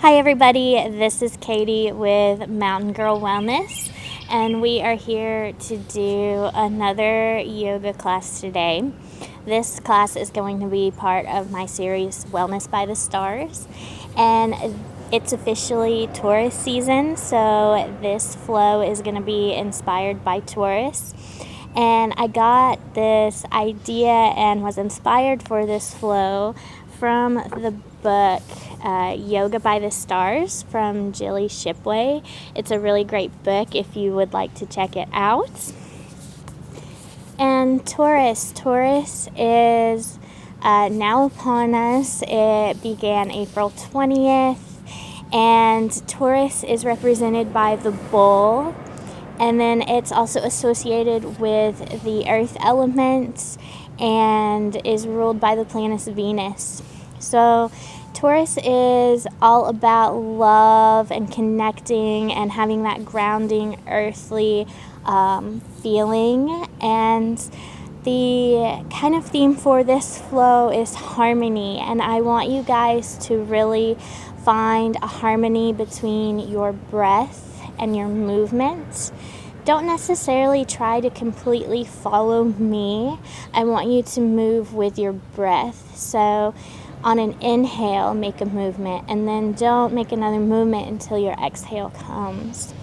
Hi everybody, this is Katie with Mountain Girl Wellness, and we are here to do another yoga class today. This class is going to be part of my series Wellness by the Stars, and it's officially Taurus season, so this flow is going to be inspired by Taurus. And I got this idea and was inspired for this flow from the book Yoga by the Stars from Jilly Shipway. It's a really great book if you would like to check it out. And Taurus is now upon us. It began April 20th, and Taurus is represented by the bull. And then it's also associated with the earth elements and is ruled by the planet Venus. So Taurus is all about love and connecting and having that grounding earthly feeling. And the kind of theme for this flow is harmony. And I want you guys to really find a harmony between your breath and your movement. Don't necessarily try to completely follow me. I want you to move with your breath. So on an inhale, make a movement, and then don't make another movement until your exhale comes.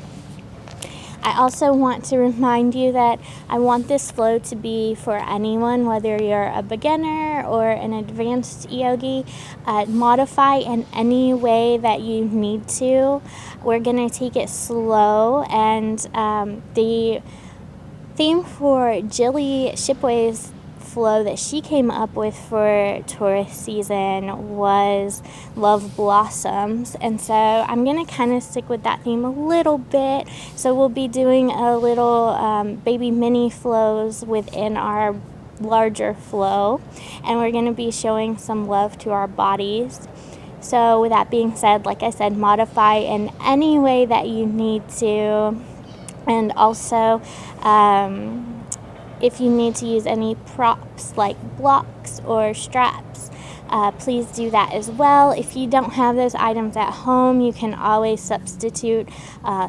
I also want to remind you that I want this flow to be for anyone, whether you're a beginner or an advanced yogi. Modify in any way that you need to. We're going to take it slow, and the theme for Jilly Shipway's flow that she came up with for Taurus season was love blossoms, and so I'm gonna kind of stick with that theme a little bit. So we'll be doing a little baby mini flows within our larger flow, and we're going to be showing some love to our bodies. So with that being said, like I said, modify in any way that you need to. And also if you need to use any props like blocks or straps, please do that as well. If you don't have those items at home, you can always substitute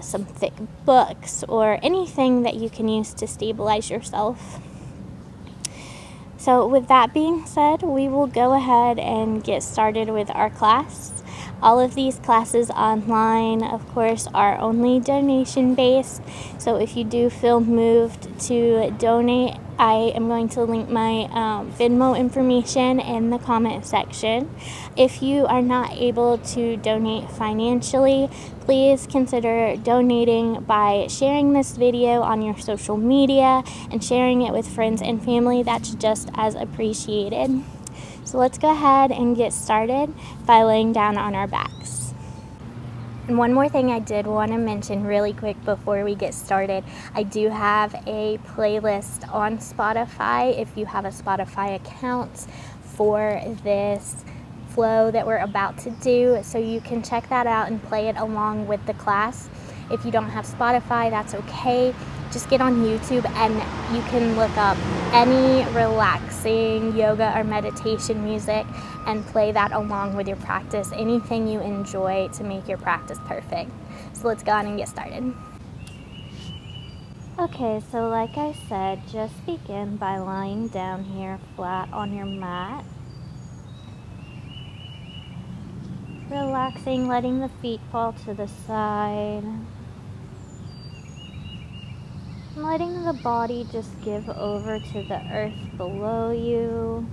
some thick books or anything that you can use to stabilize yourself. So with that being said, we will go ahead and get started with our class. All of these classes online, of course, are only donation-based. So if you do feel moved to donate, I am going to link my Venmo information in the comment section. If you are not able to donate financially, please consider donating by sharing this video on your social media and sharing it with friends and family. That's just as appreciated. So let's go ahead and get started by laying down on our backs. And one more thing I did want to mention really quick before we get started. I do have a playlist on Spotify if you have a Spotify account for this flow that we're about to do. So you can check that out and play it along with the class. If you don't have Spotify, that's okay. Just get on YouTube and you can look up any relaxing yoga or meditation music and play that along with your practice. Anything you enjoy to make your practice perfect. So let's go on and get started. Okay, so like I said, just begin by lying down here flat on your mat. Relaxing, letting the feet fall to the side. Letting the body just give over to the earth below you.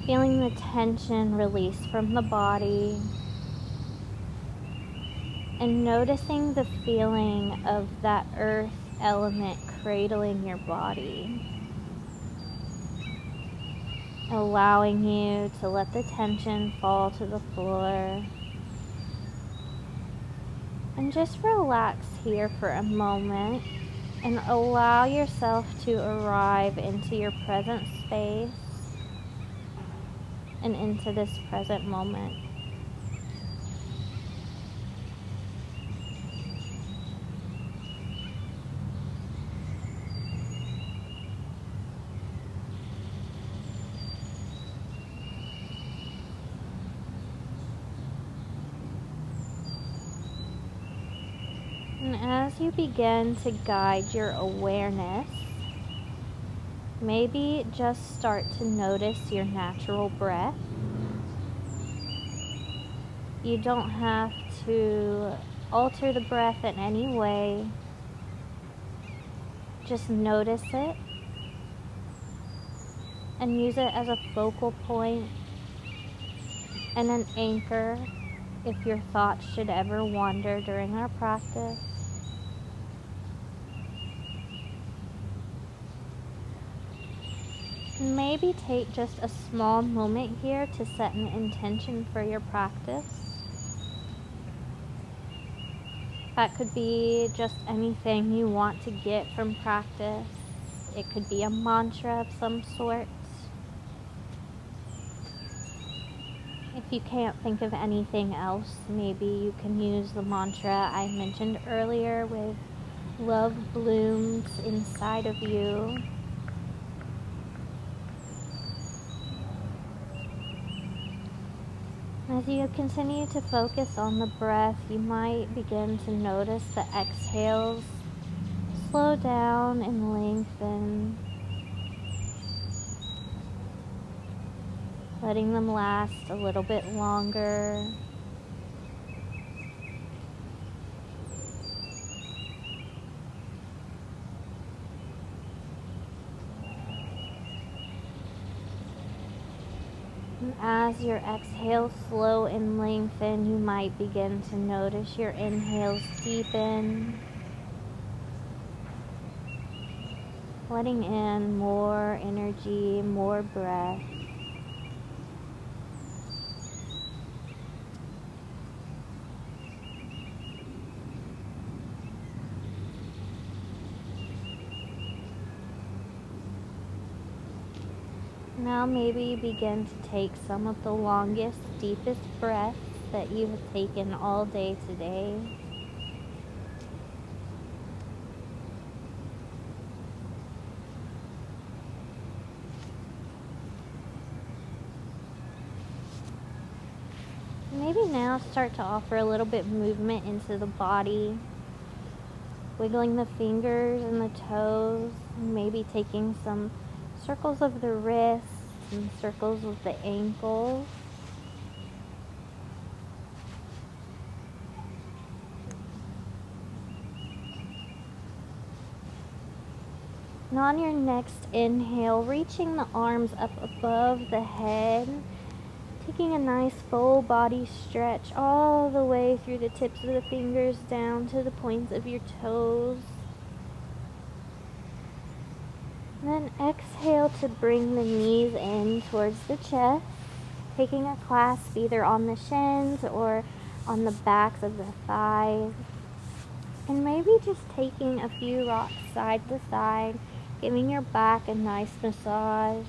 Feeling the tension release from the body. And noticing the feeling of that earth element cradling your body. Allowing you to let the tension fall to the floor. And just relax here for a moment and allow yourself to arrive into your present space and into this present moment. And as you begin to guide your awareness, maybe just start to notice your natural breath. You don't have to alter the breath in any way. Just notice it and use it as a focal point and an anchor if your thoughts should ever wander during our practice. Maybe take just a small moment here to set an intention for your practice. That could be just anything you want to get from practice. It could be a mantra of some sort. If you can't think of anything else, maybe you can use the mantra I mentioned earlier with love blooms inside of you. As you continue to focus on the breath, you might begin to notice the exhales slow down and lengthen, letting them last a little bit longer. And as your exhales slow and lengthen, you might begin to notice your inhales deepen, letting in more energy, more breath. Now maybe begin to take some of the longest, deepest breaths that you have taken all day today. Maybe now start to offer a little bit of movement into the body, wiggling the fingers and the toes, maybe taking some circles of the wrists and circles of the ankles. And on your next inhale, reaching the arms up above the head, taking a nice full body stretch all the way through the tips of the fingers down to the points of your toes. And then exhale to bring the knees in towards the chest, taking a clasp either on the shins or on the backs of the thighs. And maybe just taking a few rocks side to side, giving your back a nice massage.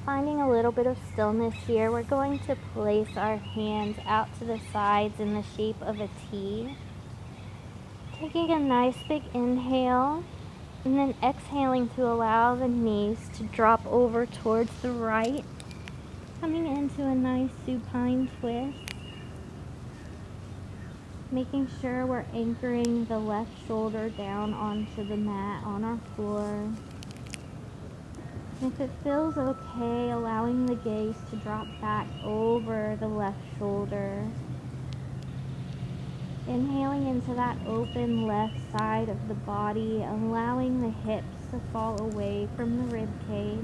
Finding a little bit of stillness here, we're going to place our hands out to the sides in the shape of a T. Taking a nice big inhale, and then exhaling to allow the knees to drop over towards the right, coming into a nice supine twist. Making sure we're anchoring the left shoulder down onto the mat on our floor. If it feels okay, allowing the gaze to drop back over the left shoulder. Inhaling into that open left side of the body, allowing the hips to fall away from the rib cage.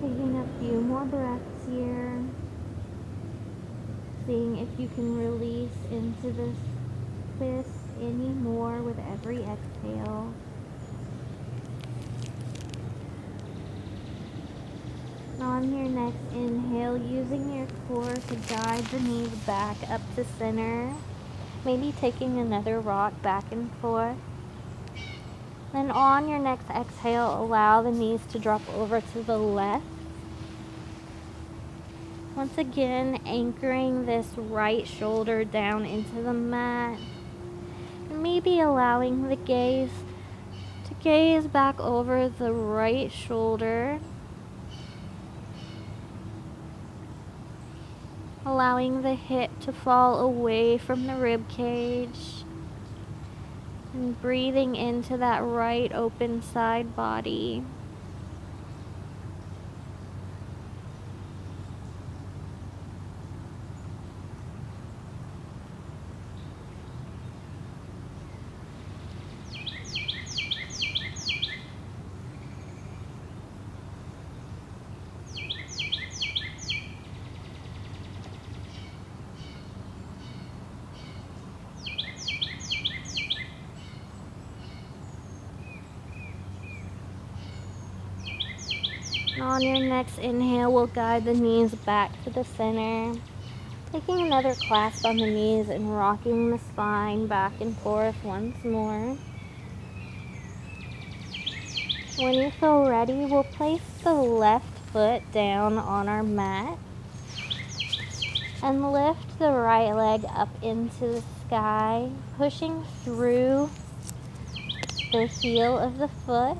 Taking a few more breaths here. Seeing if you can release into this twist any more with every exhale. On your next inhale, using your core to guide the knees back up to center, maybe taking another rock back and forth. Then on your next exhale, allow the knees to drop over to the left. Once again, anchoring this right shoulder down into the mat. And maybe allowing the gaze to gaze back over the right shoulder. Allowing the hip to fall away from the rib cage. And breathing into that right open side body. And on your next inhale, we'll guide the knees back to the center. Taking another clasp on the knees and rocking the spine back and forth once more. When you feel ready, we'll place the left foot down on our mat and lift the right leg up into the sky, pushing through the heel of the foot.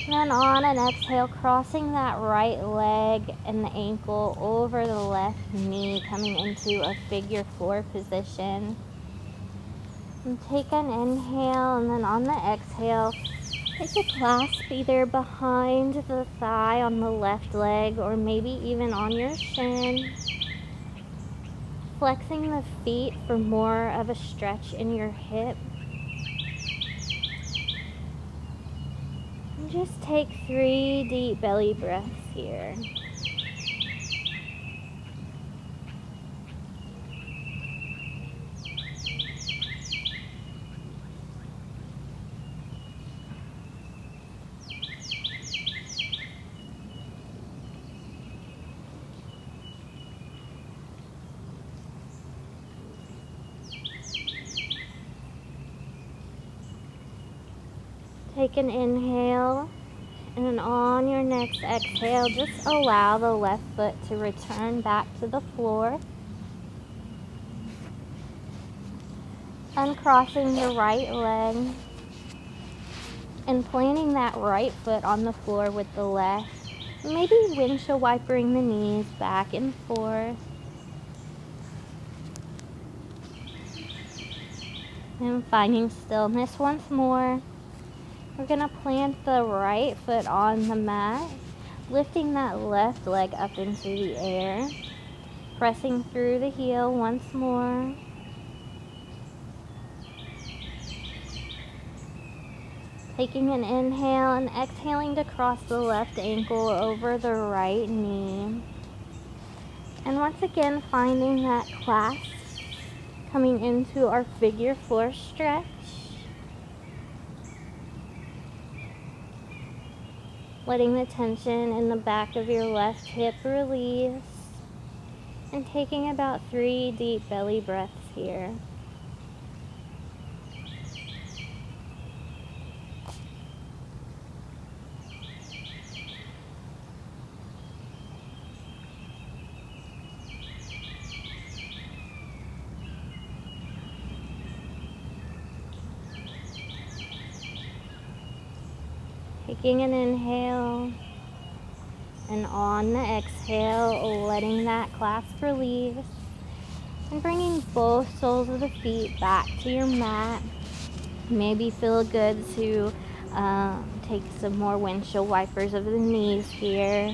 Then on an exhale, crossing that right leg and the ankle over the left knee, coming into a figure four position. And take an inhale, and then on the exhale, take a clasp either behind the thigh on the left leg or maybe even on your shin. Flexing the feet for more of a stretch in your hip. And just take 3 deep belly breaths here. Take an inhale, and then on your next exhale, just allow the left foot to return back to the floor. Uncrossing the right leg and planting that right foot on the floor with the left. Maybe windshield wipering the knees back and forth. And finding stillness once more. We're going to plant the right foot on the mat, lifting that left leg up into the air, pressing through the heel once more. Taking an inhale and exhaling to cross the left ankle over the right knee. And once again, finding that clasp, coming into our figure four stretch. Letting the tension in the back of your left hip release. And taking about 3 deep belly breaths here. Taking an inhale, and on the exhale, letting that clasp release, and bringing both soles of the feet back to your mat. Maybe feel good to take some more windshield wipers over the knees here.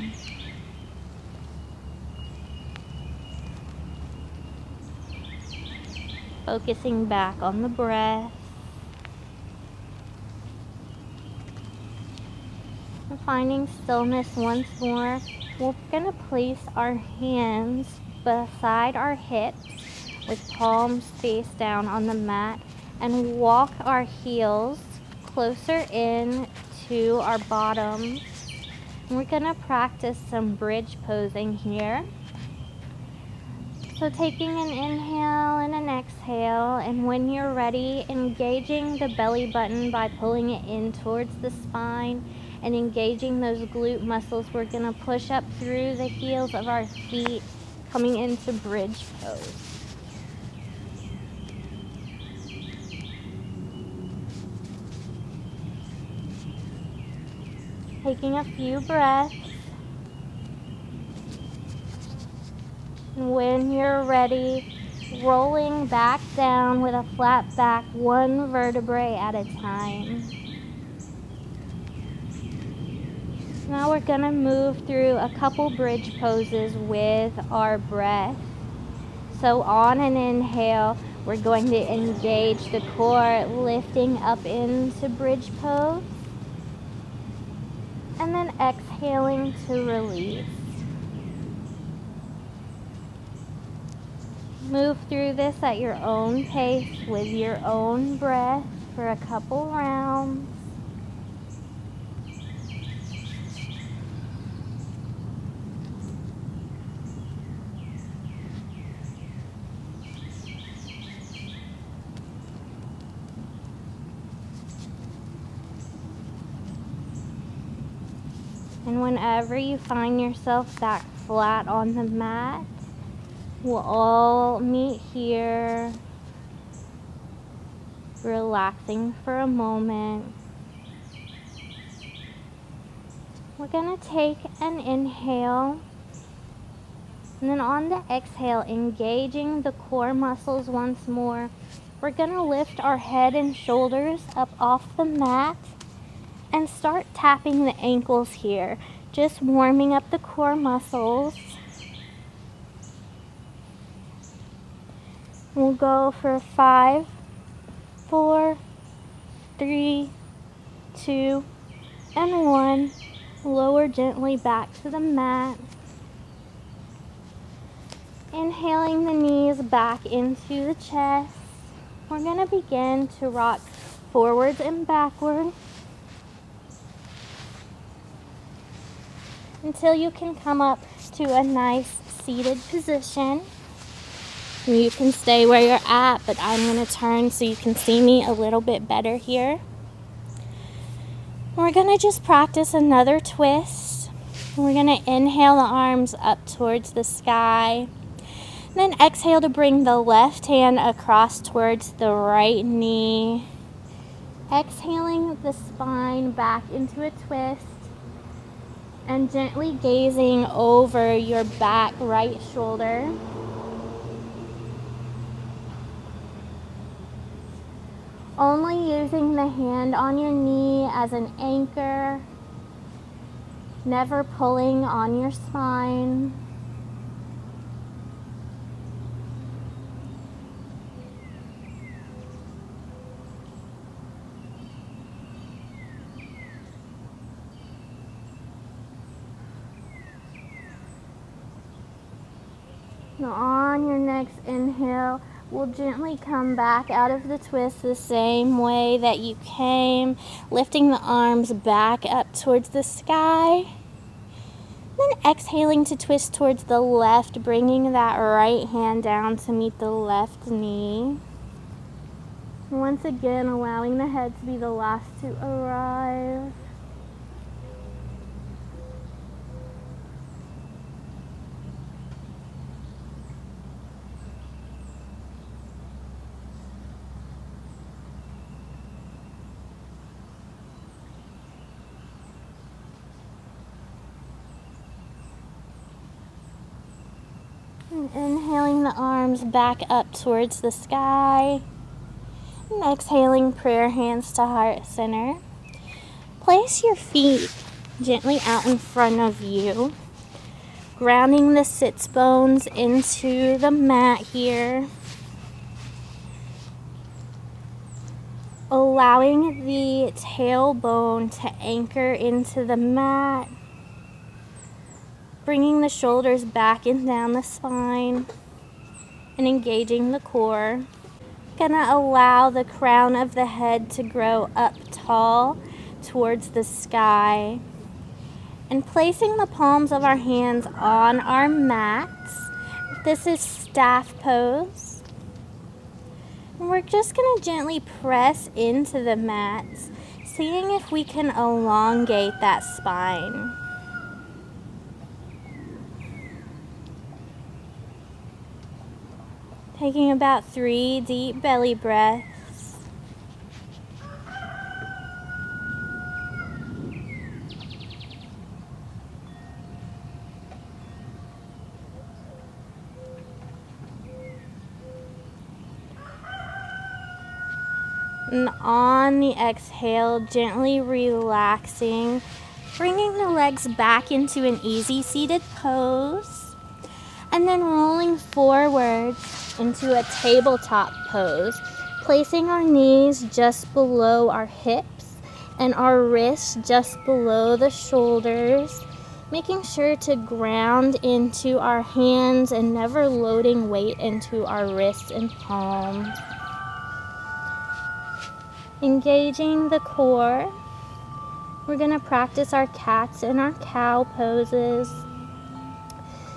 Focusing back on the breath. Finding stillness once more. We're going to place our hands beside our hips with palms face down on the mat and walk our heels closer in to our bottom. We're gonna practice some bridge posing here. So taking an inhale and an exhale, and when you're ready, engaging the belly button by pulling it in towards the spine and engaging those glute muscles. We're gonna push up through the heels of our feet, coming into bridge pose. Taking a few breaths. And when you're ready, rolling back down with a flat back, one vertebrae at a time. Now we're gonna move through a couple bridge poses with our breath. So on an inhale, we're going to engage the core, lifting up into bridge pose. And then exhaling to release. Move through this at your own pace with your own breath for a couple rounds. And whenever you find yourself back flat on the mat, we'll all meet here, relaxing for a moment. We're gonna take an inhale, and then on the exhale, engaging the core muscles once more, we're gonna lift our head and shoulders up off the mat and start tapping the ankles here, just warming up the core muscles. We'll go for 5, 4, 3, 2, and 1. Lower gently back to the mat. Inhaling the knees back into the chest. We're going to begin to rock forwards and backward until you can come up to a nice seated position. You can stay where you're at, but I'm going to turn so you can see me a little bit better here. We're going to just practice another twist. We're going to inhale the arms up towards the sky. Then exhale to bring the left hand across towards the right knee. Exhaling the spine back into a twist. And gently gazing over your back right shoulder. Only using the hand on your knee as an anchor, never pulling on your spine. Now on your next inhale, we'll gently come back out of the twist the same way that you came, lifting the arms back up towards the sky. Then exhaling to twist towards the left, bringing that right hand down to meet the left knee. Once again, allowing the head to be the last to arrive. And inhaling the arms back up towards the sky. And exhaling, prayer hands to heart center. Place your feet gently out in front of you, grounding the sits bones into the mat here. Allowing the tailbone to anchor into the mat. Bringing the shoulders back and down the spine and engaging the core. Gonna allow the crown of the head to grow up tall towards the sky. And placing the palms of our hands on our mats. This is staff pose. And we're just gonna gently press into the mats, seeing if we can elongate that spine. Taking about 3 deep belly breaths. And on the exhale, gently relaxing, bringing the legs back into an easy seated pose, and then rolling forward into a tabletop pose, placing our knees just below our hips and our wrists just below the shoulders, making sure to ground into our hands and never loading weight into our wrists and palms. Engaging the core, we're going to practice our cats and our cow poses.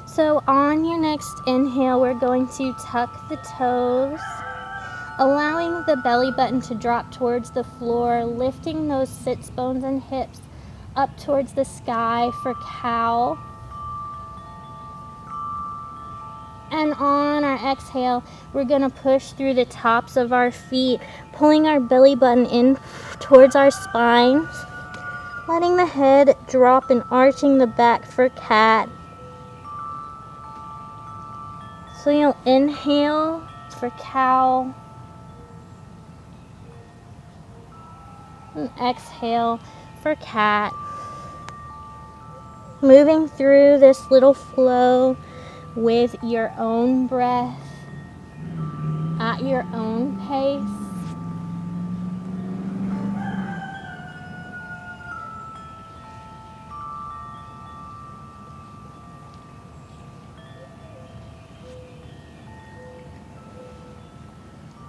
So on your next inhale, we're going to tuck the toes, allowing the belly button to drop towards the floor, lifting those sits bones and hips up towards the sky for cow. And on our exhale, we're going to push through the tops of our feet, pulling our belly button in towards our spines, letting the head drop and arching the back for cat. So you'll inhale for cow and exhale for cat. Moving through this little flow with your own breath at your own pace.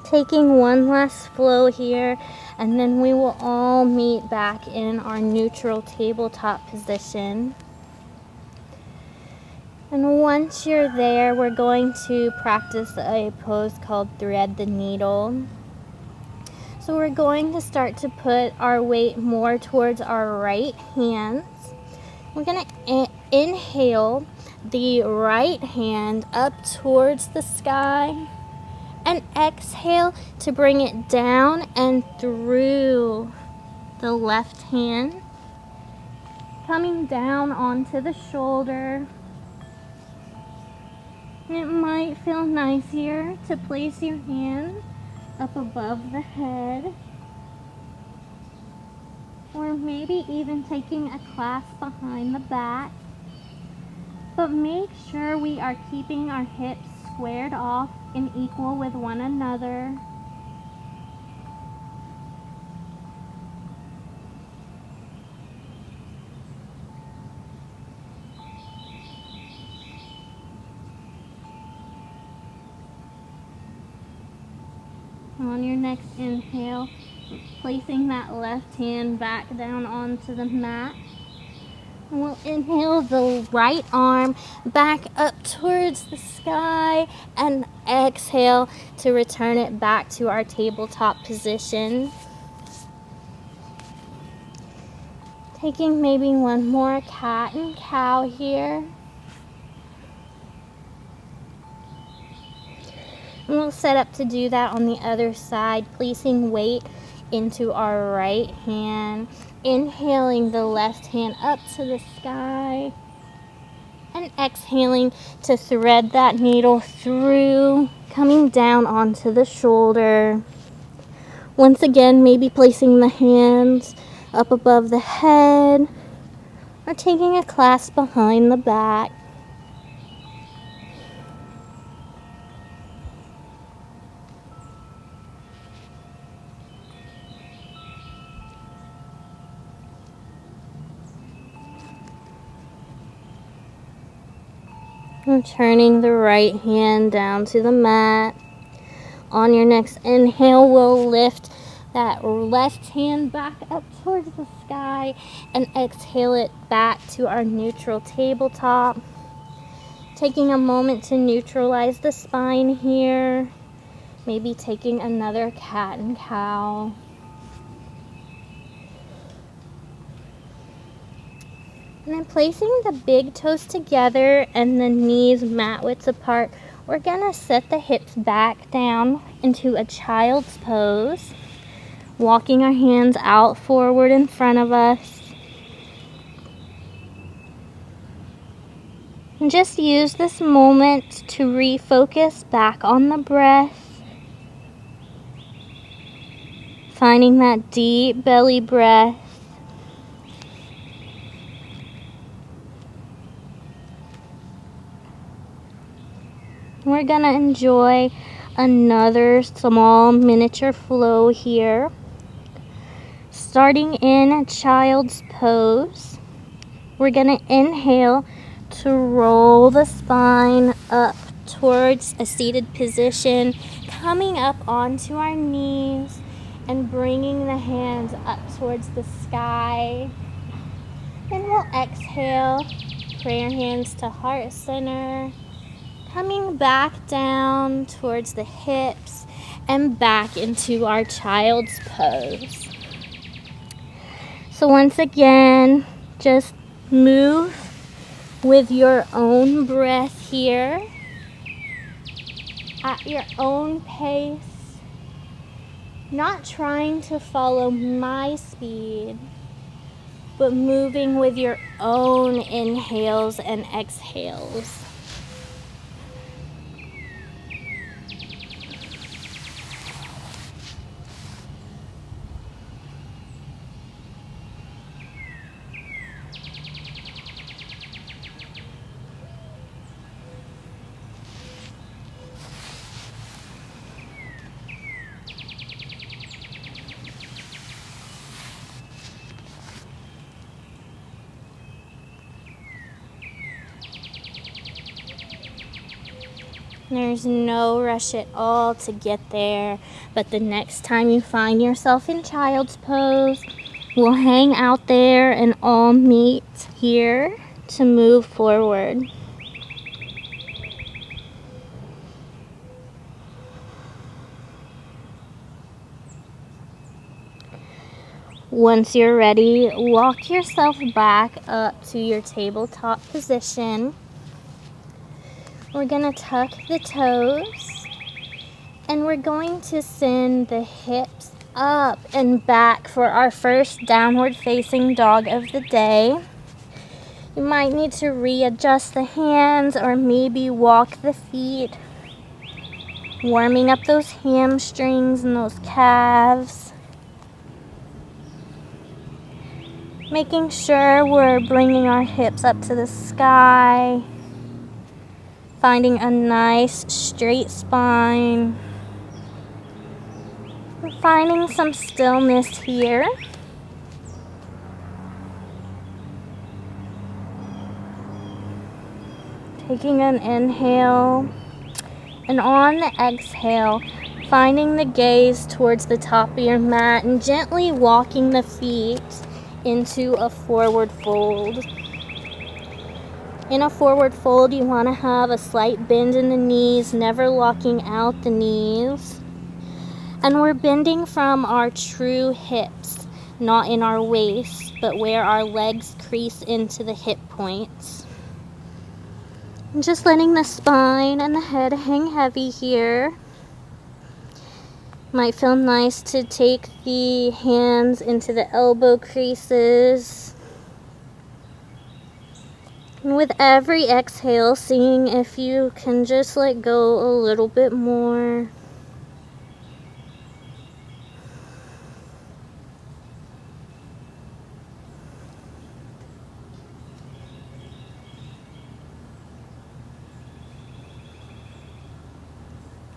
Taking one last flow here, and then we will all meet back in our neutral tabletop position. And once you're there, we're going to practice a pose called Thread the Needle. So we're going to start to put our weight more towards our right hands. We're going to inhale the right hand up towards the sky, and exhale to bring it down and through the left hand, coming down onto the shoulder. It might feel nice here to place your hand up above the head, or maybe even taking a clasp behind the back. But make sure we are keeping our hips squared off and equal with one another. On your next inhale, placing that left hand back down onto the mat. And we'll inhale the right arm back up towards the sky, and exhale to return it back to our tabletop position. Taking maybe one more cat and cow here. And we'll set up to do that on the other side, placing weight into our right hand, inhaling the left hand up to the sky, and exhaling to thread that needle through, coming down onto the shoulder. Once again, maybe placing the hands up above the head, or taking a clasp behind the back. And turning the right hand down to the mat, On your next inhale, we'll lift that left hand back up towards the sky and exhale it back to our neutral tabletop. Taking a moment to neutralize the spine here. Maybe taking another cat and cow. And then placing the big toes together and the knees mat width apart, we're gonna set the hips back down into a child's pose, walking our hands out forward in front of us. And just use this moment to refocus back on the breath, finding that deep belly breath. We're gonna enjoy another small miniature flow here. Starting in child's pose, we're gonna inhale to roll the spine up towards a seated position, coming up onto our knees and bringing the hands up towards the sky. Then we'll exhale, prayer hands to heart center, coming back down towards the hips and back into our child's pose. So once again, just move with your own breath here, at your own pace, not trying to follow my speed, but moving with your own inhales and exhales. There's no rush at all to get there, but the next time you find yourself in child's pose, we'll hang out there and all meet here to move forward. Once you're ready, walk yourself back up to your tabletop position. We're gonna tuck the toes and we're going to send the hips up and back for our first downward facing dog of the day. You might need to readjust the hands or maybe walk the feet, warming up those hamstrings and those calves. Making sure we're bringing our hips up to the sky. Finding a nice straight spine. We're finding some stillness here. Taking an inhale. And on the exhale, finding the gaze towards the top of your mat and gently walking the feet into a forward fold. In a forward fold, you want to have a slight bend in the knees, never locking out the knees. And we're bending from our true hips, not in our waist, but where our legs crease into the hip points. And just letting the spine and the head hang heavy here. Might feel nice to take the hands into the elbow creases. And with every exhale, seeing if you can just let go a little bit more.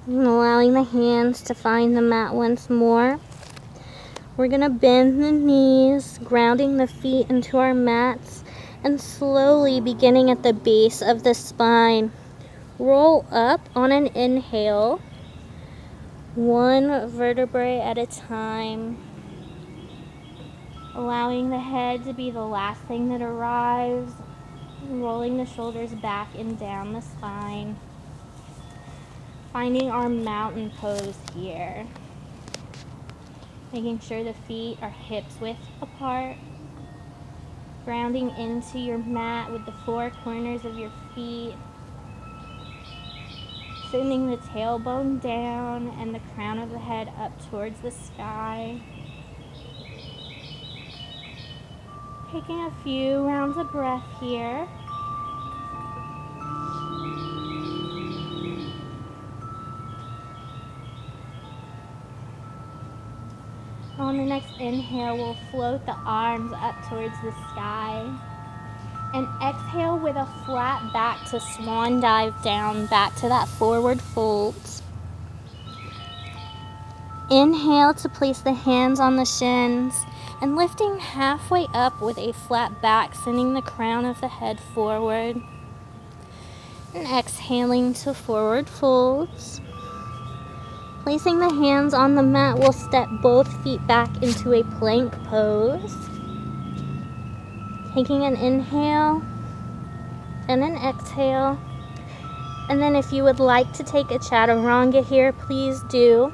And allowing the hands to find the mat once more. We're going to bend the knees, grounding the feet into our mats. And slowly, beginning at the base of the spine, roll up on an inhale, one vertebrae at a time, allowing the head to be the last thing that arrives, rolling the shoulders back and down the spine, finding our mountain pose here, making sure the feet are hips width apart, grounding into your mat with the four corners of your feet, sending the tailbone down and the crown of the head up towards the sky. Taking a few rounds of breath here. On the next inhale, we'll float the arms up towards the sky. And exhale with a flat back to swan dive down, back to that forward fold. Inhale to place the hands on the shins and lifting halfway up with a flat back, sending the crown of the head forward. And exhaling to forward folds. Placing the hands on the mat, we'll step both feet back into a plank pose. Taking an inhale and an exhale. And then if you would like to take a chaturanga here, please do.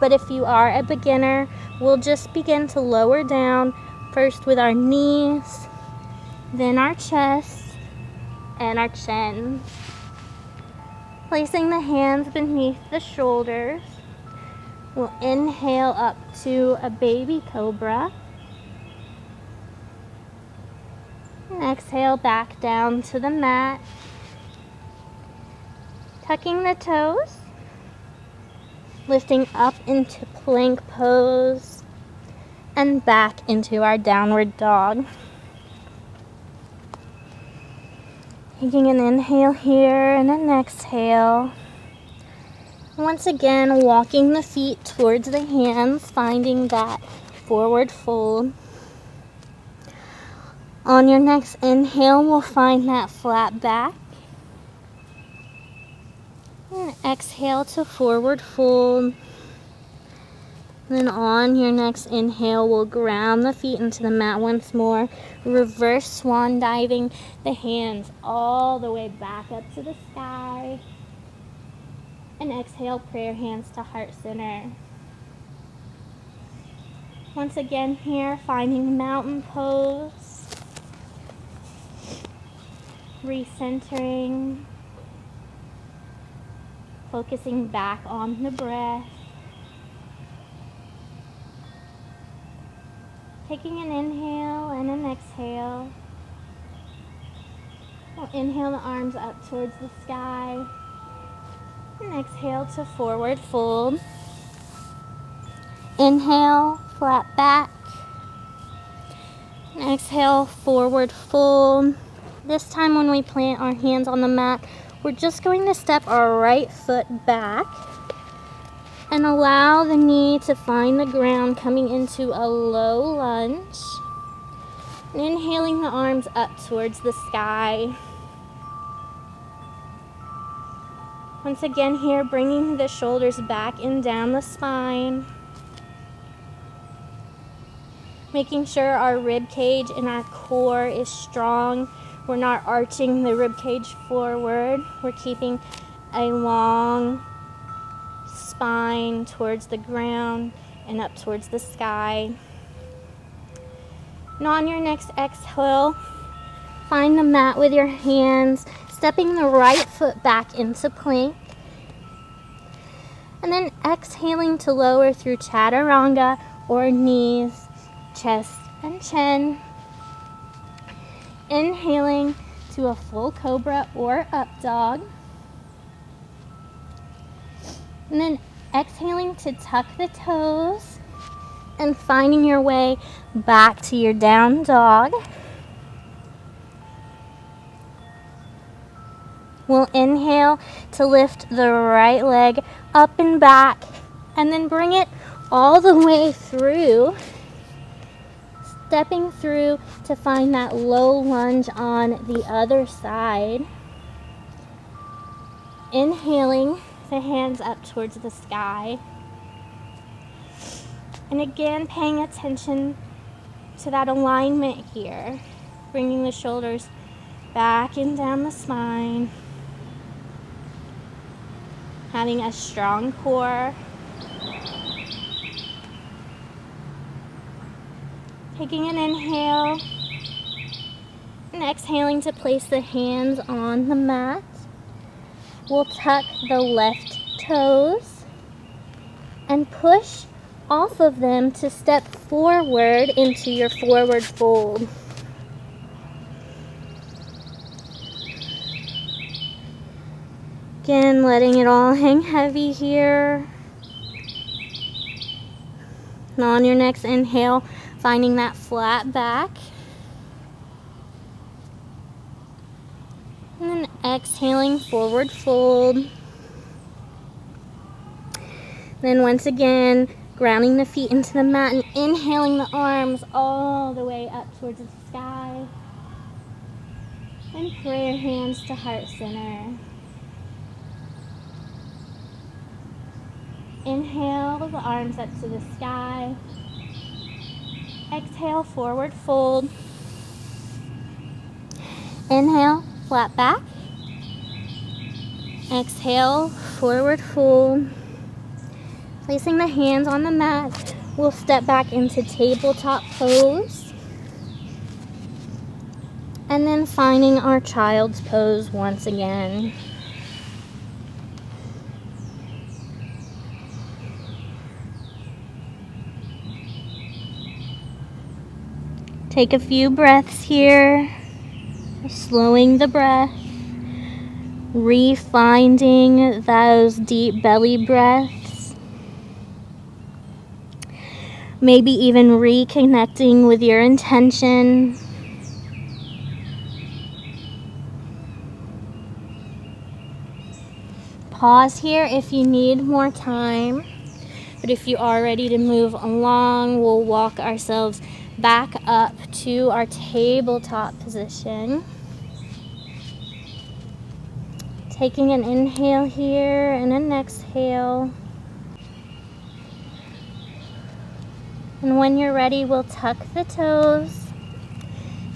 But if you are a beginner, we'll just begin to lower down, first with our knees, then our chest, and our chin. Placing the hands beneath the shoulders, we'll inhale up to a baby cobra. And exhale back down to the mat. Tucking the toes, lifting up into plank pose, and back into our downward dog. Taking an inhale here and an exhale. Once again, walking the feet towards the hands, finding that forward fold. On your next inhale, we'll find that flat back. And exhale to forward fold. Then on your next inhale, we'll ground the feet into the mat once more. Reverse swan diving the hands all the way back up to the sky. And exhale, prayer hands to heart center. Once again here, finding mountain pose. Recentering. Focusing back on the breath. Taking an inhale and an exhale. We'll inhale the arms up towards the sky. And exhale to forward fold. Inhale, flat back. And exhale, forward fold. This time when we plant our hands on the mat, we're just going to step our right foot back and allow the knee to find the ground, coming into a low lunge. And inhaling the arms up towards the sky. Once again here, bringing the shoulders back and down the spine. Making sure our rib cage and our core is strong. We're not arching the rib cage forward. We're keeping a long spine towards the ground and up towards the sky. And on your next exhale, find the mat with your hands, stepping the right foot back into plank. And then exhaling to lower through chaturanga or knees, chest, and chin. Inhaling to a full cobra or up dog. And then exhaling to tuck the toes and finding your way back to your down dog. We'll inhale to lift the right leg up and back and then bring it all the way through, stepping through to find that low lunge on the other side. Inhaling, the hands up towards the sky. And again, paying attention to that alignment here. Bringing the shoulders back and down the spine. Having a strong core. Taking an inhale. And exhaling to place the hands on the mat. We'll tuck the left toes and push off of them to step forward into your forward fold. Again, letting it all hang heavy here. And on your next inhale, finding that flat back. And then exhaling, forward fold. Then once again, grounding the feet into the mat and inhaling the arms all the way up towards the sky. And prayer hands to heart center. Inhale the arms up to the sky. Exhale, forward fold. Inhale, flat back. Exhale, forward fold. Placing the hands on the mat, we'll step back into tabletop pose. And then finding our child's pose once again. Take a few breaths here, slowing the breath, refinding those deep belly breaths, maybe even reconnecting with your intention. Pause here if you need more time, but if you are ready to move along, we'll walk ourselves back up to our tabletop position. Taking an inhale here and an exhale. And when you're ready, we'll tuck the toes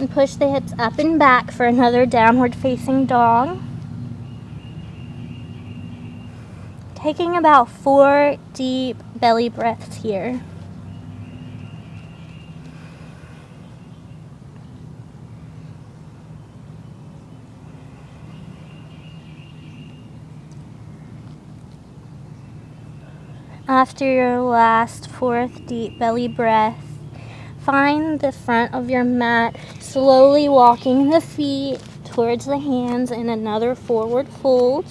and push the hips up and back for another downward facing dog. Taking about 4 deep belly breaths here. After your last 4th deep belly breath, find the front of your mat, slowly walking the feet towards the hands in another forward fold.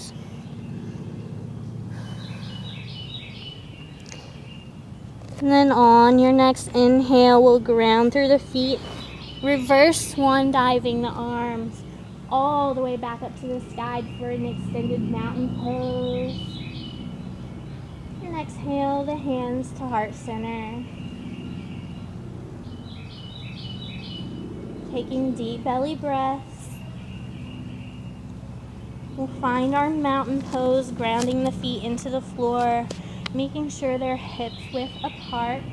And then on your next inhale, we'll ground through the feet, reverse swan diving the arms all the way back up to the sky for an extended mountain pose. And exhale the hands to heart center. Taking deep belly breaths. We'll find our mountain pose, grounding the feet into the floor, making sure they're hips width apart.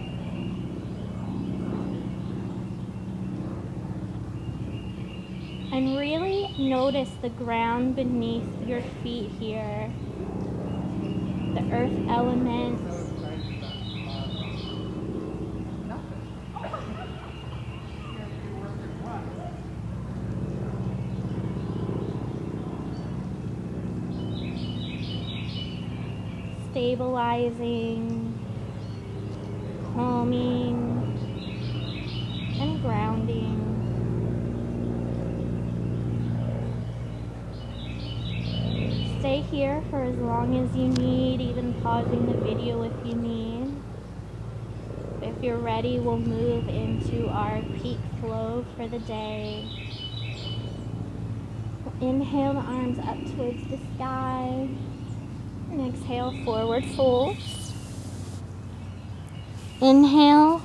And really notice the ground beneath your feet here. The earth element. Stabilizing, calming, and grounding. Stay here for as long as you need, even pausing the video if you need. If you're ready, we'll move into our peak flow for the day. We'll inhale the arms up towards the sky. And exhale, forward fold. Inhale,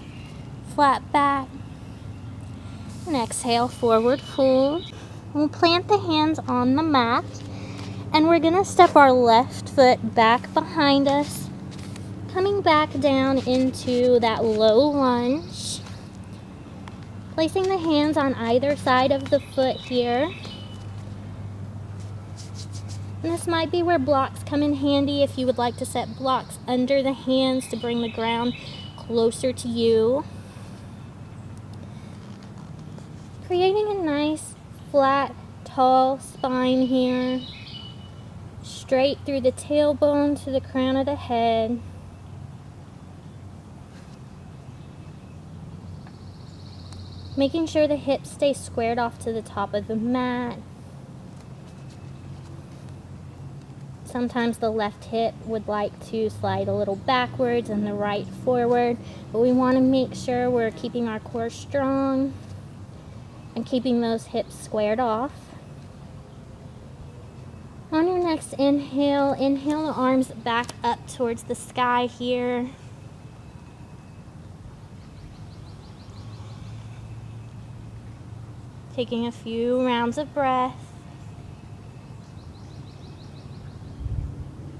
flat back. And exhale, forward fold. We'll plant the hands on the mat And we're gonna step our left foot back behind us, coming back down into that low lunge. Placing the hands on either side of the foot here. And this might be where blocks come in handy if you would like to set blocks under the hands to bring the ground closer to you. Creating a nice, flat, tall spine here. Straight through the tailbone to the crown of the head. Making sure the hips stay squared off to the top of the mat. Sometimes the left hip would like to slide a little backwards and the right forward, but we want to make sure we're keeping our core strong and keeping those hips squared off. On your next inhale, inhale the arms back up towards the sky here. Taking a few rounds of breath.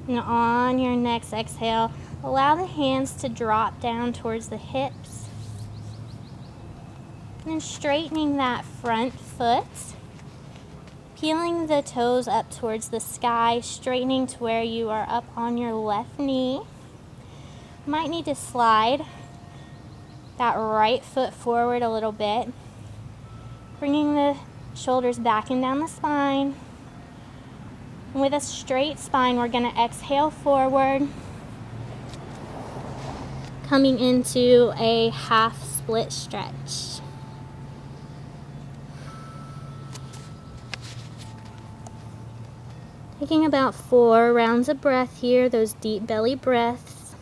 And on your next exhale, allow the hands to drop down towards the hips. And then straightening that front foot. Peeling the toes up towards the sky, straightening to where you are up on your left knee. Might need to slide that right foot forward a little bit. Bringing the shoulders back and down the spine. And with a straight spine, we're going to exhale forward. Coming into a half split stretch. Taking about 4 rounds of breath here, those deep belly breaths.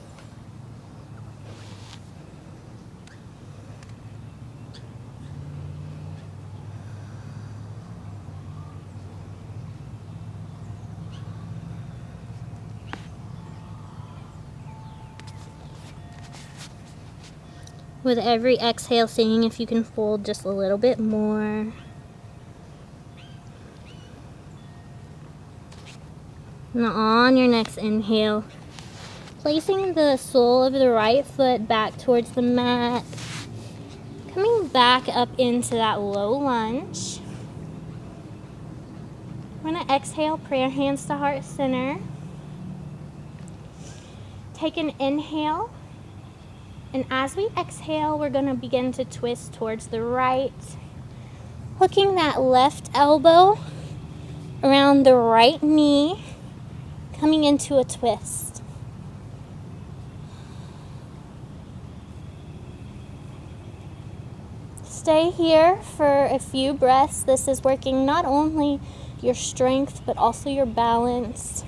With every exhale, seeing if you can fold just a little bit more. Now on your next inhale, placing the sole of the right foot back towards the mat, coming back up into that low lunge. We're going to exhale, prayer hands to heart center. Take an inhale, and as we exhale, we're going to begin to twist towards the right, hooking that left elbow around the right knee, coming into a twist. Stay here for a few breaths. This is working not only your strength, but also your balance.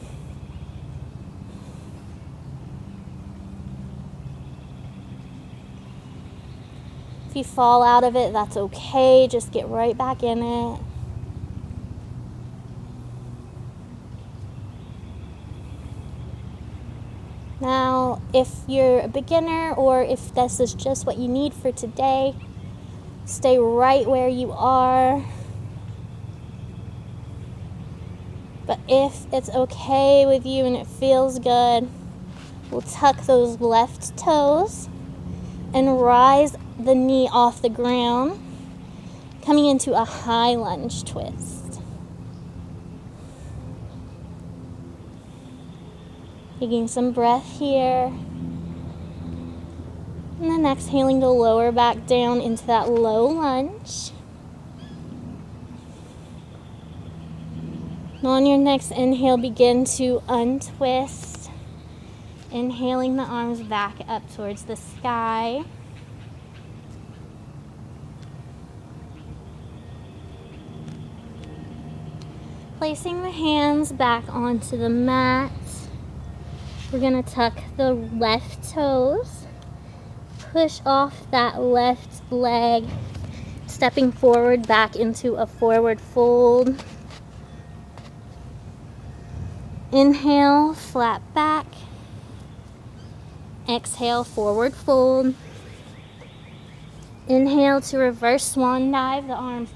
If you fall out of it, that's okay. Just get right back in it. Now, if you're a beginner or if this is just what you need for today, stay right where you are. But if it's okay with you and it feels good, we'll tuck those left toes and rise the knee off the ground, coming into a high lunge twist. Taking some breath here. And then exhaling to lower back down into that low lunge. And on your next inhale, begin to untwist. Inhaling the arms back up towards the sky. Placing the hands back onto the mat. We're going to tuck the left toes, push off that left leg, stepping forward back into a forward fold. Inhale, flat back. Exhale, forward fold. Inhale to reverse swan dive, the arms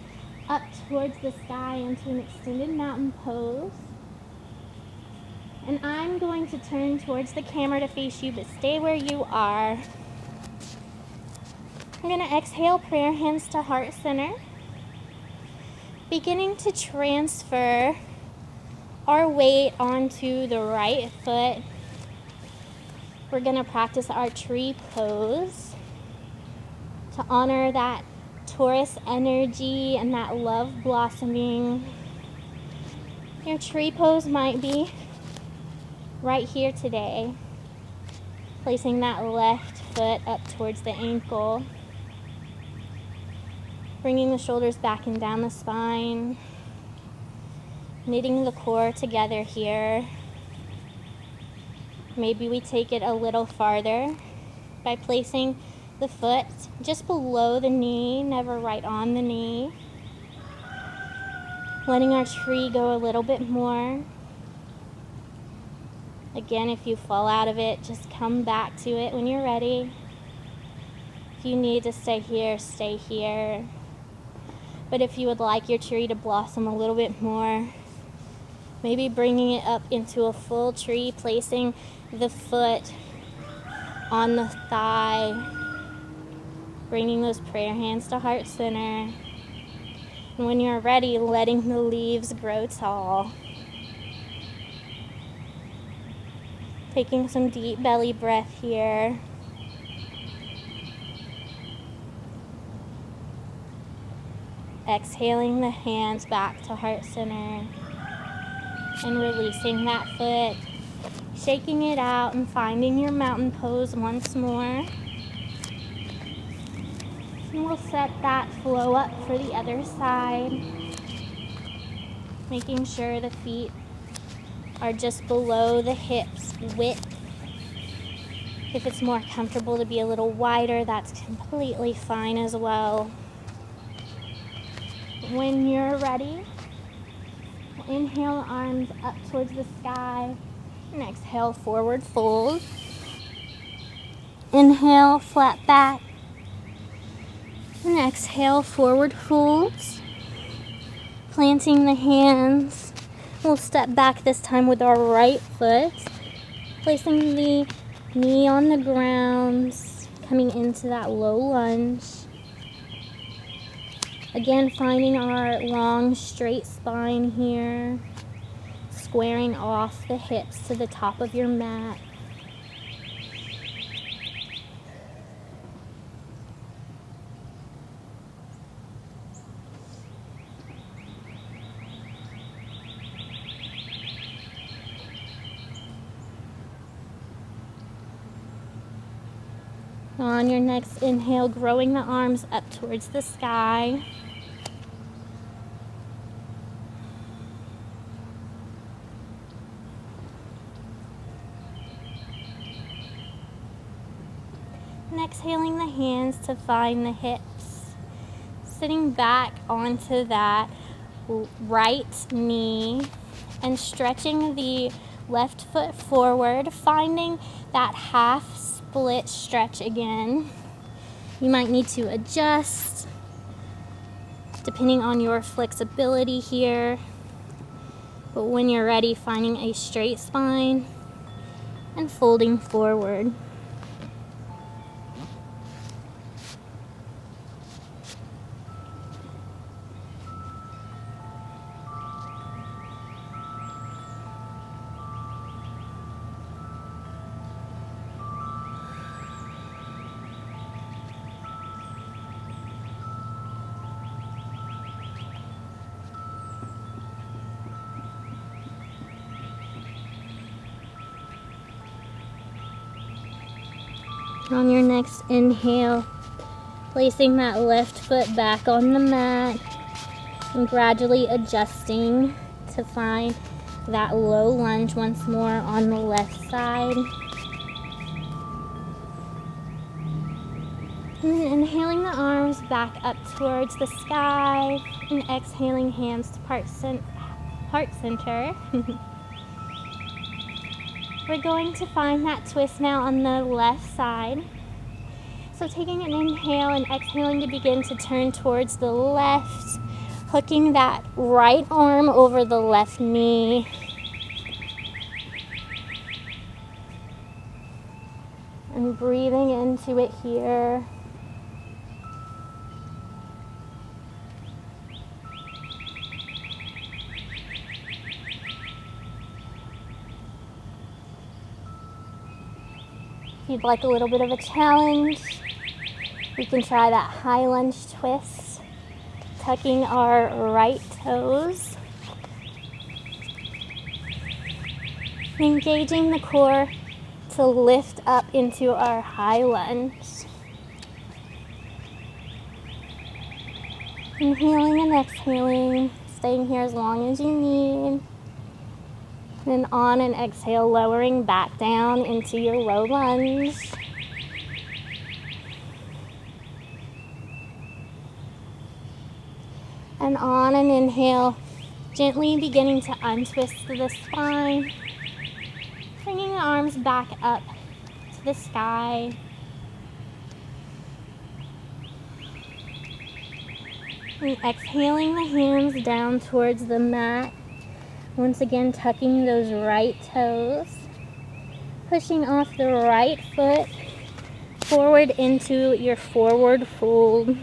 up towards the sky into an extended mountain pose. And I'm going to turn towards the camera to face you, but stay where you are. I'm going to exhale, prayer hands to heart center. Beginning to transfer our weight onto the right foot. We're going to practice our tree pose to honor that Taurus energy and that love blossoming. Your tree pose might be right here today, placing that left foot up towards the ankle, bringing the shoulders back and down the spine, knitting the core together here. Maybe we take it a little farther by placing the foot just below the knee, never right on the knee. Letting our tree go a little bit more. Again, if you fall out of it, just come back to it when you're ready. If you need to stay here, stay here. But if you would like your tree to blossom a little bit more, maybe bringing it up into a full tree, placing the foot on the thigh, bringing those prayer hands to heart center. And when you're ready, letting the leaves grow tall. Taking some deep belly breath here. Exhaling the hands back to heart center. And releasing that foot. Shaking it out and finding your mountain pose once more. And we'll set that flow up for the other side. Making sure the feet are just below the hips width. If it's more comfortable to be a little wider, that's completely fine as well. When you're ready, inhale, arms up towards the sky. And exhale, forward fold. Inhale, flat back. And exhale, forward folds. Planting the hands. We'll step back this time with our right foot. Placing the knee on the ground. Coming into that low lunge. Again, finding our long, straight spine here. Squaring off the hips to the top of your mat. On your next inhale, growing the arms up towards the sky. And exhaling the hands to find the hips. Sitting back onto that right knee and stretching the left foot forward, finding that half split stretch again. You might need to adjust depending on your flexibility here. But when you're ready, finding a straight spine and folding forward. On your next inhale, placing that left foot back on the mat and gradually adjusting to find that low lunge once more on the left side. And then inhaling the arms back up towards the sky and exhaling hands to heart center. We're going to find that twist now on the left side. So taking an inhale and exhaling to begin to turn towards the left, hooking that right arm over the left knee. And breathing into it here. If you'd like a little bit of a challenge, we can try that high lunge twist, tucking our right toes, engaging the core to lift up into our high lunge. Inhaling and exhaling, staying here as long as you need. Then on an exhale, lowering back down into your low lunge. And on an inhale, gently beginning to untwist the spine, bringing the arms back up to the sky. And exhaling the hands down towards the mat. Once again, tucking those right toes, pushing off the right foot forward into your forward fold.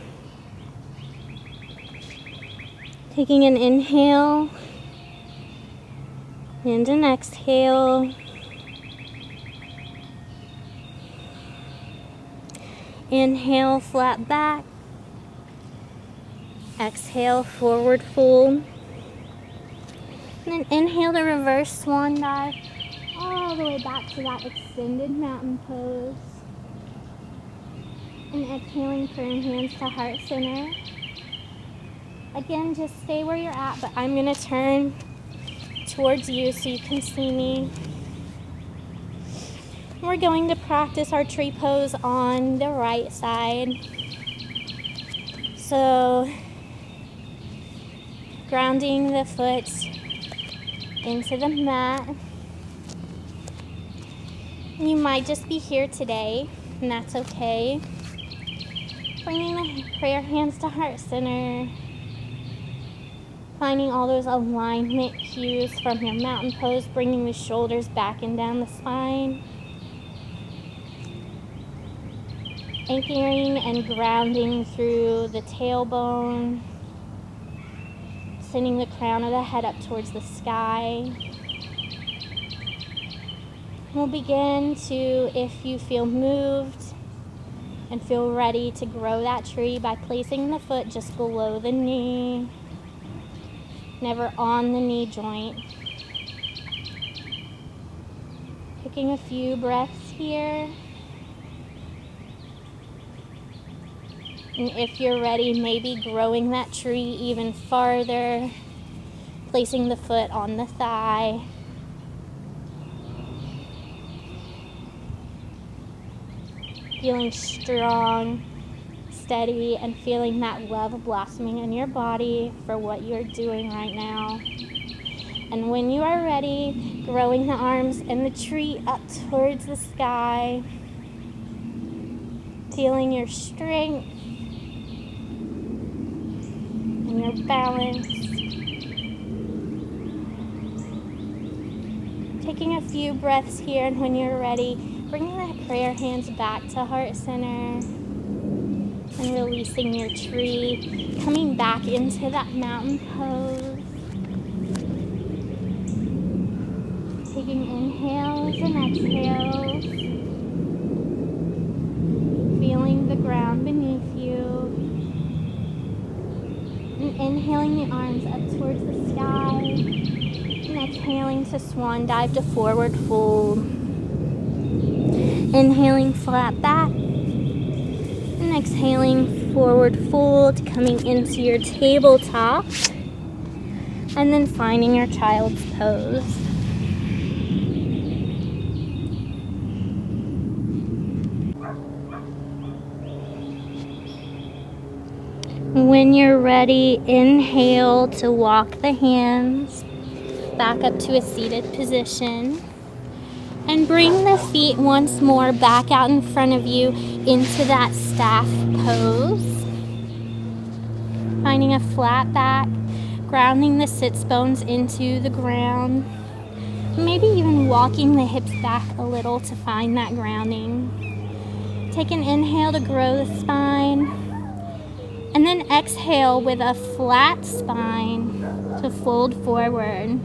Taking an inhale and an exhale. Inhale, flat back. Exhale, forward fold. And then inhale the reverse swan dive all the way back to that extended mountain pose. And exhaling, praying hands to heart center. Again, just stay where you're at, but I'm going to turn towards you so you can see me. We're going to practice our tree pose on the right side. So, grounding the foot into the mat. You might just be here today, and that's okay. Bringing the prayer hands to heart center. Finding all those alignment cues from your mountain pose, bringing the shoulders back and down the spine. Anchoring and grounding through the tailbone. Sending the crown of the head up towards the sky. We'll begin to, if you feel moved and feel ready to grow that tree, by placing the foot just below the knee, never on the knee joint. Taking a few breaths here. And if you're ready, maybe growing that tree even farther, placing the foot on the thigh. Feeling strong, steady, and feeling that love blossoming in your body for what you're doing right now. And when you are ready, growing the arms and the tree up towards the sky, feeling your strength and your balance. Taking a few breaths here, and when you're ready, bringing the prayer hands back to heart center and releasing your tree, coming back into that mountain pose. Taking inhales and exhales, feeling the ground beneath you. And inhaling the arms up towards the sky, and exhaling to swan dive to forward fold. Inhaling flat back, and exhaling forward fold, coming into your tabletop, and then finding your child's pose. When you're ready, inhale to walk the hands back up to a seated position. And bring the feet once more back out in front of you into that staff pose. Finding a flat back, grounding the sits bones into the ground. Maybe even walking the hips back a little to find that grounding. Take an inhale to grow the spine, and then exhale with a flat spine to fold forward.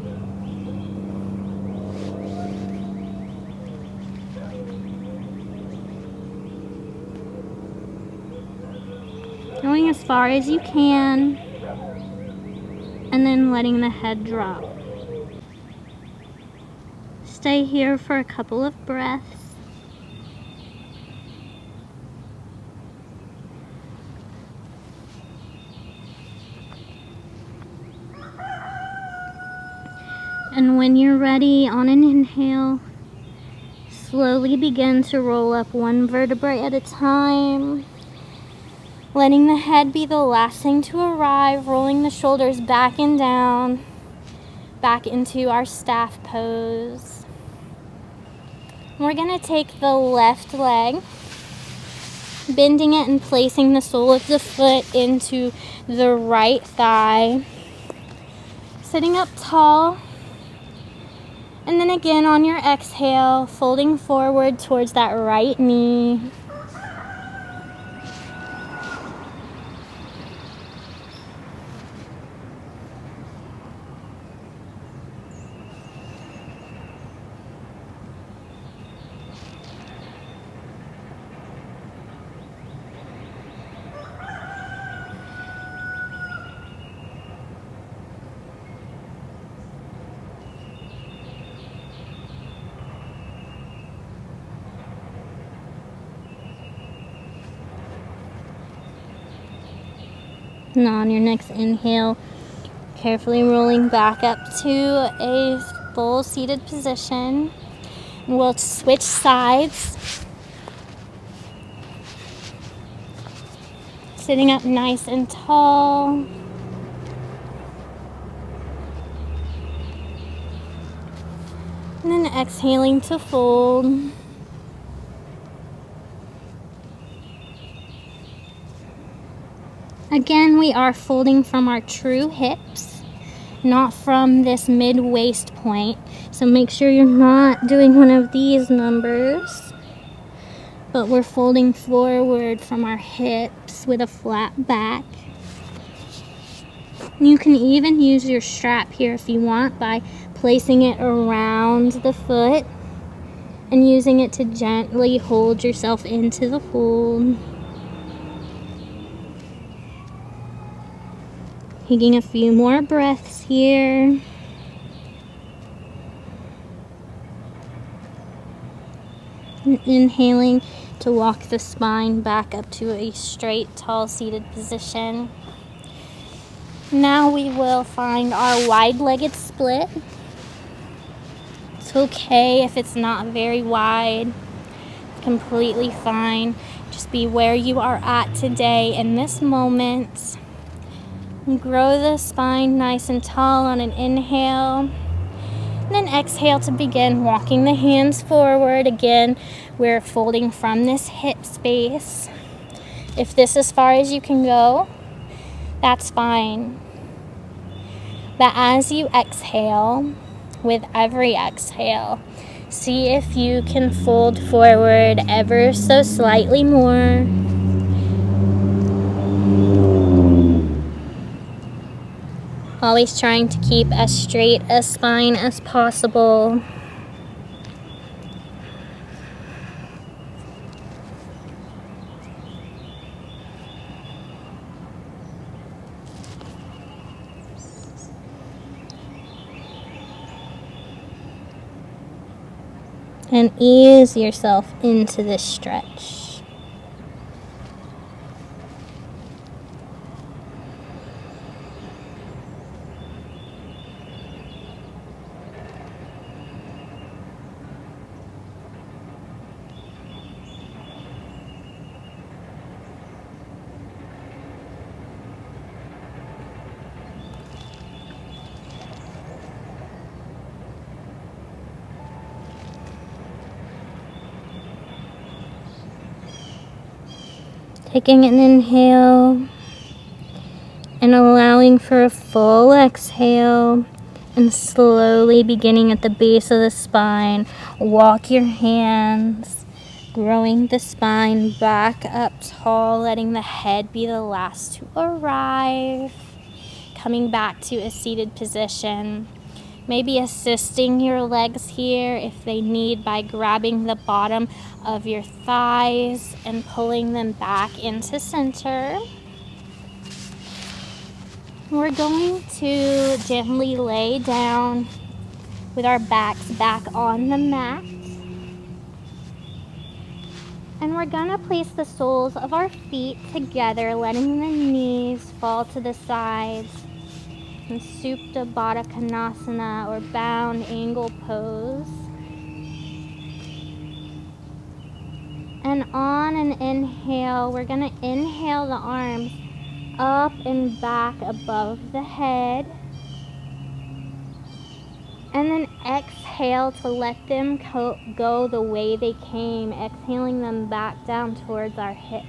Going as far as you can, and then letting the head drop. Stay here for a couple of breaths. And when you're ready, on an inhale, slowly begin to roll up one vertebrae at a time, letting the head be the last thing to arrive, rolling the shoulders back and down, back into our staff pose. We're going to take the left leg, bending it and placing the sole of the foot into the right thigh, sitting up tall. And then again on your exhale, folding forward towards that right knee. And on your next inhale, carefully rolling back up to a full seated position. We'll switch sides. Sitting up nice and tall. And then exhaling to fold. Again, we are folding from our true hips, not from this mid-waist point. So make sure you're not doing one of these numbers, but we're folding forward from our hips with a flat back. You can even use your strap here if you want by placing it around the foot and using it to gently hold yourself into the fold. Taking a few more breaths here. And inhaling to walk the spine back up to a straight, tall, seated position. Now we will find our wide-legged split. It's okay if it's not very wide. It's completely fine. Just be where you are at today in this moment. Grow the spine nice and tall on an inhale. And then exhale to begin walking the hands forward. Again, we're folding from this hip space. If this is as far as you can go, that's fine. But as you exhale, with every exhale, see if you can fold forward ever so slightly more. Always trying to keep as straight a spine as possible. And ease yourself into this stretch. Taking an inhale and allowing for a full exhale, and slowly beginning at the base of the spine, walk your hands growing the spine back up tall, letting the head be the last to arrive. Coming back to a seated position. Maybe assisting your legs here if they need by grabbing the bottom of your thighs and pulling them back into center. We're going to gently lay down with our backs back on the mat. And we're going to place the soles of our feet together, letting the knees fall to the sides. In Supta Baddha Konasana, or bound angle pose. And on an inhale, we're going to inhale the arms up and back above the head. And then exhale to let them go the way they came, exhaling them back down towards our hips.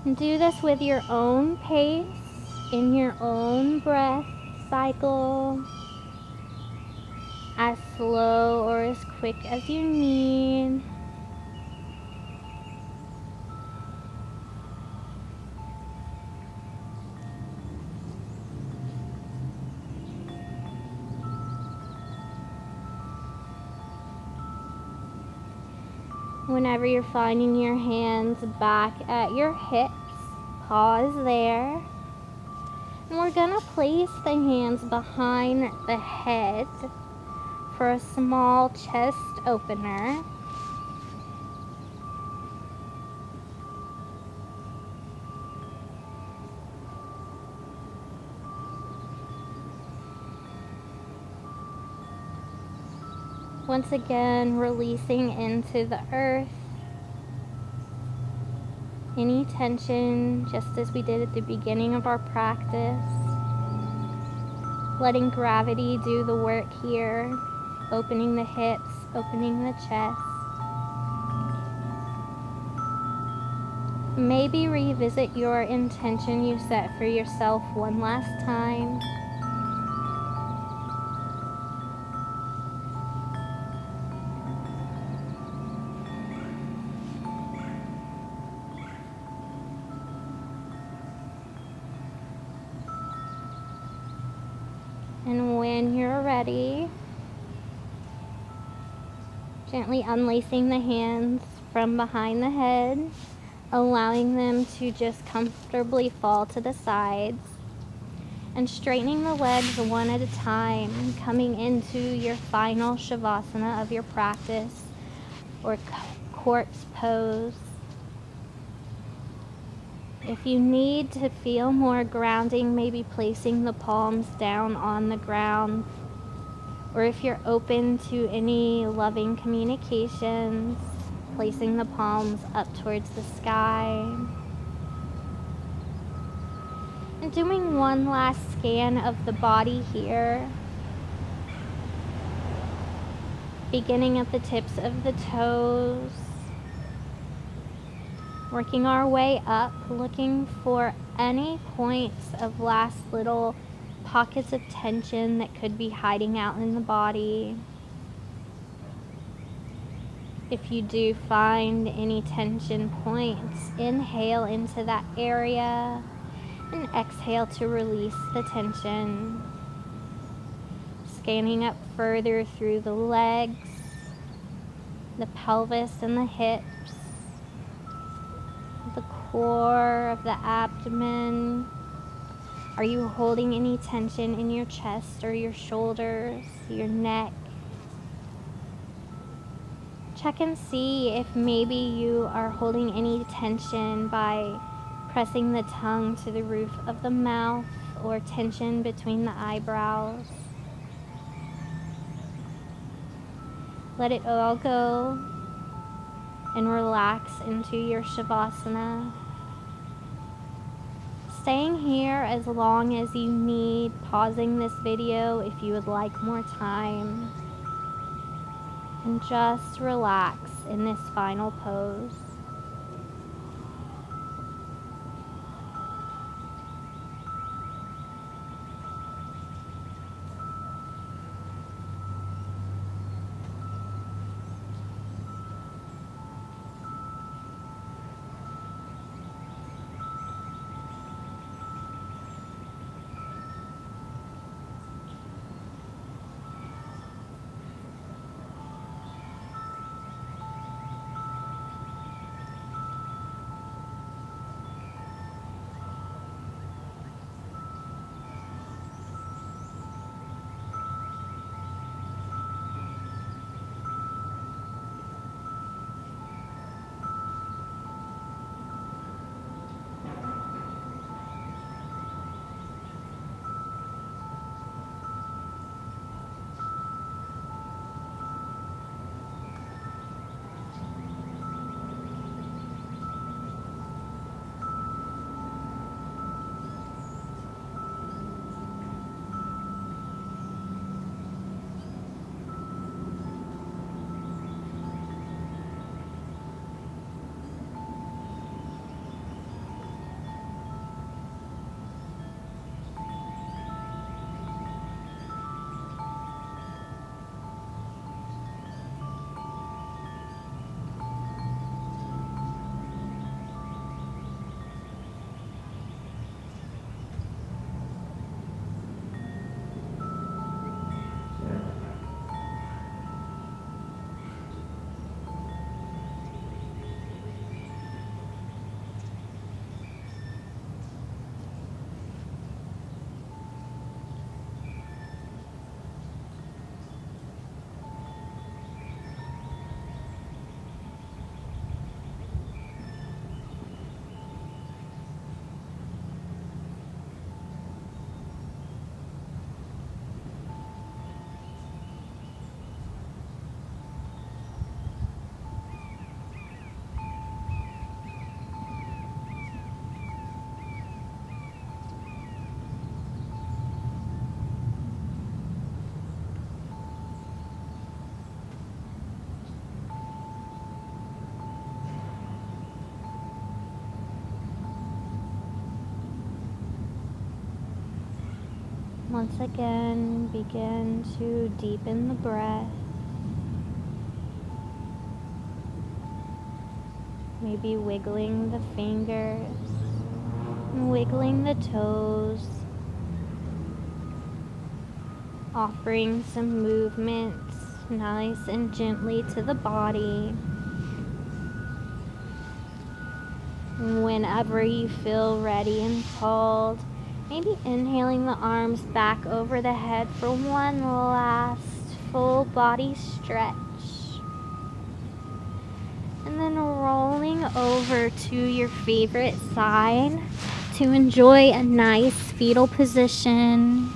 And do this with your own pace, in your own breath cycle. As slow or as quick as you need. Whenever you're finding your hands back at your hips, pause there. And we're going to place the hands behind the head for a small chest opener. Once again, releasing into the earth any tension, just as we did at the beginning of our practice. Letting gravity do the work here, opening the hips, opening the chest. Maybe revisit your intention you set for yourself one last time. And when you're ready, gently unlacing the hands from behind the head, allowing them to just comfortably fall to the sides, and straightening the legs one at a time, coming into your final Shavasana of your practice, or corpse pose. If you need to feel more grounding, maybe placing the palms down on the ground, or if you're open to any loving communications, placing the palms up towards the sky. And doing one last scan of the body here, beginning at the tips of the toes, working our way up, looking for any points of last little pockets of tension that could be hiding out in the body. If you do find any tension points, inhale into that area and exhale to release the tension. Scanning up further through the legs, the pelvis and the hips, the core of the abdomen. Are you holding any tension in your chest or your shoulders, your neck? Check and see if maybe you are holding any tension by pressing the tongue to the roof of the mouth, or tension between the eyebrows. Let it all go and relax into your Shavasana. Staying here as long as you need, pausing this video if you would like more time. And just relax in this final pose. Once again, begin to deepen the breath. Maybe wiggling the fingers, wiggling the toes, offering some movements nice and gently to the body. Whenever you feel ready and called, maybe inhaling the arms back over the head for one last full body stretch. And then rolling over to your favorite side to enjoy a nice fetal position.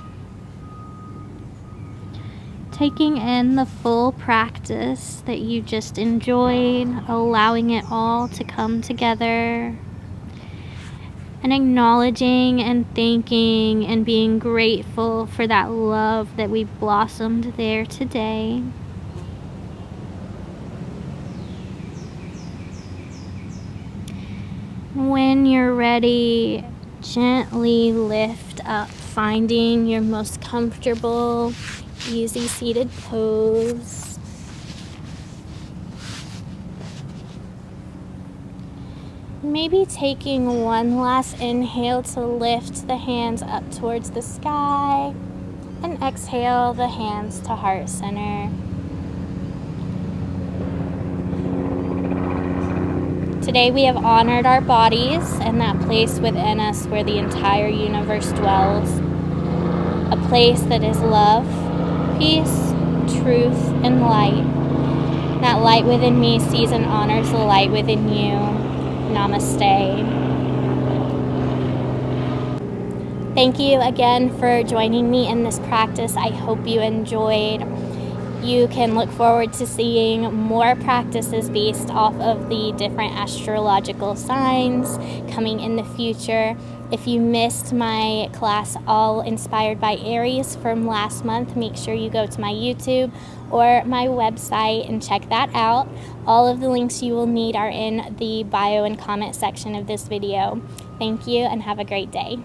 Taking in the full practice that you just enjoyed, allowing it all to come together. And acknowledging and thanking and being grateful for that love that we blossomed there today. When you're ready, gently lift up, finding your most comfortable, easy seated pose. Maybe taking one last inhale to lift the hands up towards the sky, and exhale the hands to heart center. Today we have honored our bodies and that place within us where the entire universe dwells. A place that is love, peace, truth, and light. That light within me sees and honors the light within you. Namaste. Thank you again for joining me in this practice. I hope you enjoyed. You can look forward to seeing more practices based off of the different astrological signs coming in the future. If you missed my class All Inspired by Aries from last month, make sure you go to my YouTube or my website and check that out. All of the links you will need are in the bio and comment section of this video. Thank you and have a great day.